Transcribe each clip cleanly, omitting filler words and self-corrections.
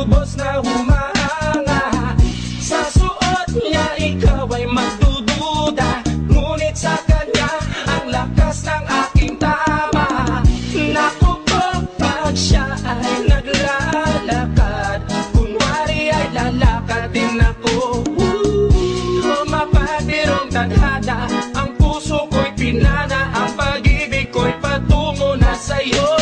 lubos na humahanga. Sa suot niya ikaw ay magdududa, ngunit sa kanya ang lakas ng aking tama. Naku po, pag siya ay naglalakad, kunwari ay lalakad din ako. Mapabirong tadhana, ang puso ko'y pinana, ang pag-ibig ko'y patungo na sa'yo.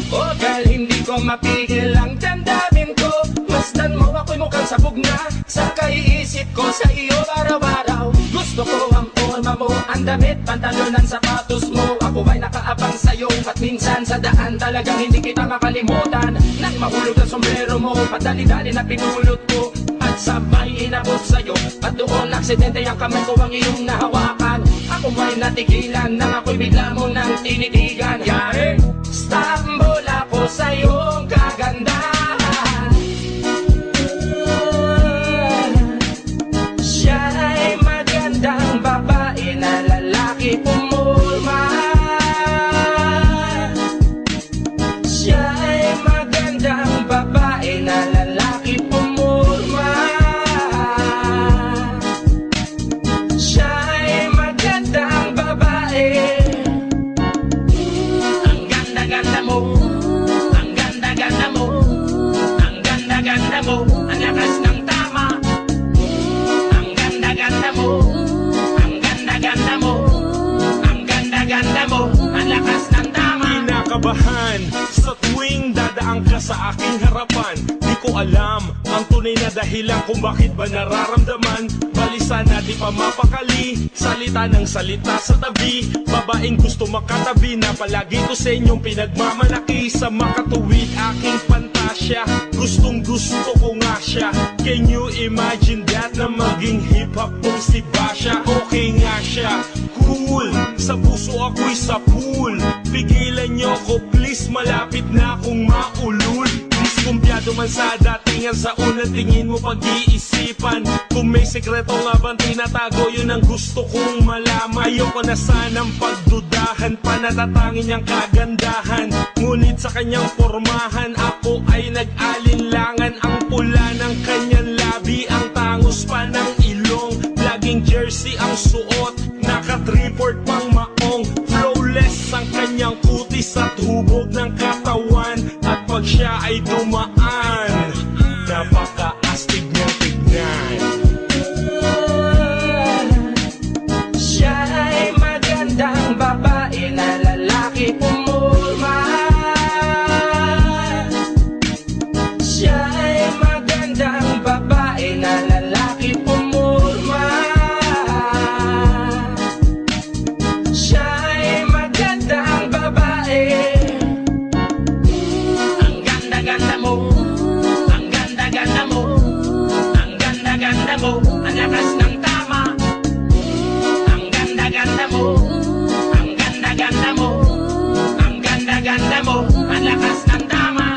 O dahil hindi ko mapigil ang damdamin ko, masdan mo ako'y mukhang sabog na sa kaiisip ko sa iyo araw-araw. Gusto ko ang forma mo, ang damit, pantalonan, sapatos mo. Ako ay nakaabang sa'yo at minsan sa daan talagang hindi kita makalimutan. Nang mahulog ang sombrero mo, padali-dali na pinulot ko at sabay inabot sa'yo. At doon aksidente ang kamay ko ang iyong nahawakan. Ako ay natigilan nang ako'y bigla mo nang tinitigan. Yari, stambol ako sa iyong kagandahan. Siya ay magandang babae na lalaki pumulma. Siya ay magandang babae na lalaki pumulma. Siya ay magandang babae. Ang ganda-ganda mo, ang ganda-ganda mo, ang ganda-ganda mo, ang lakas ng tama. Ang ganda-ganda mo, ang ganda-ganda mo, ang ganda-ganda mo, ang lakas ng tama. Kinakabahan sa tuwing dadaan ka sa aking harapan. Di ko alam ang tunay na dahilan kung bakit ba nararamdaman. Balisa na di pa mapakali, salita ng salita sa tabi. Babaeng gusto makatabi na palagi ko sa inyong pinagmamalaki. Sa makatuwid aking pantasya, gustong gusto ko nga siya. Can you imagine that na maging hip-hop tong si Basha? Okay nga siya, cool, sa puso ako'y sa pool. Pigilan nyo ko please, malapit na akong maulul. Kumpiyado man sa datingan, sa unang tingin mo pag-iisipan. Kung may sekreto nga bang tinatago, yun ang gusto kong malaman. Ayoko na sanang pagdudahan, panatatangin niyang kagandahan. Ngunit sa kanyang pormahan, ako ay nag-alinlangan. Ang pula ng kanyang labi, ang tangos pa ng ilong. Laging jersey ang suot, naka-3-port pang maong. Flawless ang kanyang kutis at hubog ng katawan. At pag siya ay dumaan, napaka-astig niyang tignan. Siya ay magandang babae na lalaki pumulma. Siya ay magandang babae na lalaki pumulma. Siya ay magandang babae. Ang ganda-ganda mo, ang ganda-ganda mo, ang ganda-ganda mo, ang lakas ng tama. Ang ganda-ganda mo, ang ganda-ganda mo, ang ganda-ganda mo, ang lakas ng tama.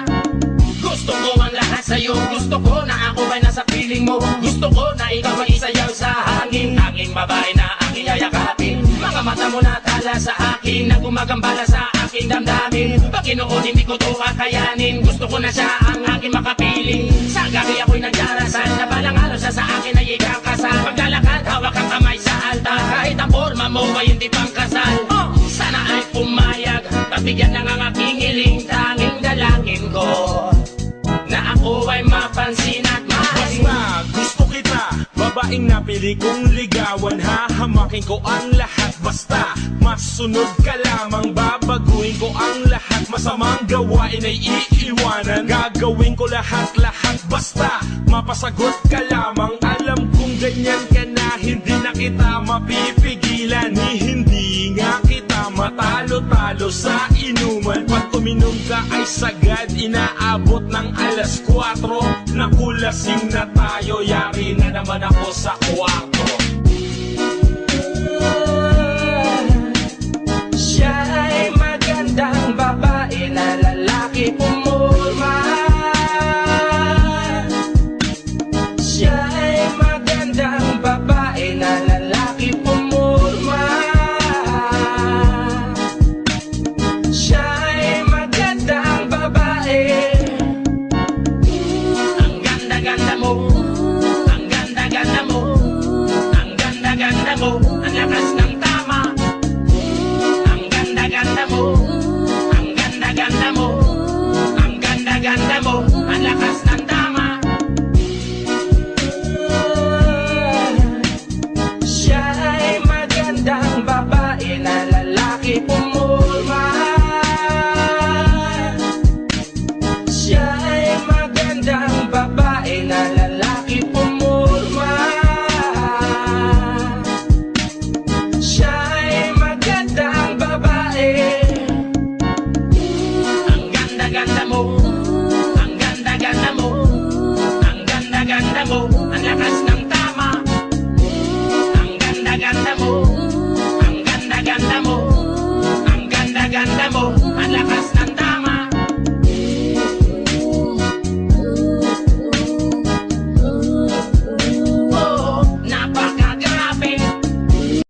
Gusto ko ang lahat sa'yo, gusto ko na ako ay nasa piling mo. Gusto ko na ikaw ay isayaw sa hangin, tanging babae na aking yayakapin. Mga mata mo na tala sa akin, na gumagambala sa aking damdamin. Pagkinoon hindi ko to kakayanin, gusto ko na siya ang aking makapiling. Sa gabi ako'y nagdarasal, na balang araw siya sa akin ay ikakasal. Paglalakad, hawak ang kamay sa altar, kahit ang forma mo ay hindi pang kasal. Sana ay pumayag, pabigyan lang ang aking hiling. Tanging dalangin ko na ako ay mapansin at mahalin. Basta gusto kita, babaeng napili kong ligawan. Hahamakin ko ang lahat, basta masunod ka lamang. Babaguhin ko ang lahat, masamang gawain ay iiwanan. Gagawin ko lahat-lahat, basta mapasagot ka lamang. Alam kong ganyan ka na, hindi na kita mapipigilan. Hindi nga kita matalo-talo sa inuman. Pag uminom ka ay sagad, inaabot ng alas 4. Nakulasing na tayo, yari na naman ako sa kwarto. Siya ay magandang babae na lalaki pumulma. Siya ay magandang babae na lalaki pumulma. Siya ay magandang babae. mo, ang lakas ng tama. Ang ganda-ganda mo, ang ganda-ganda mo, ang ganda-ganda mo.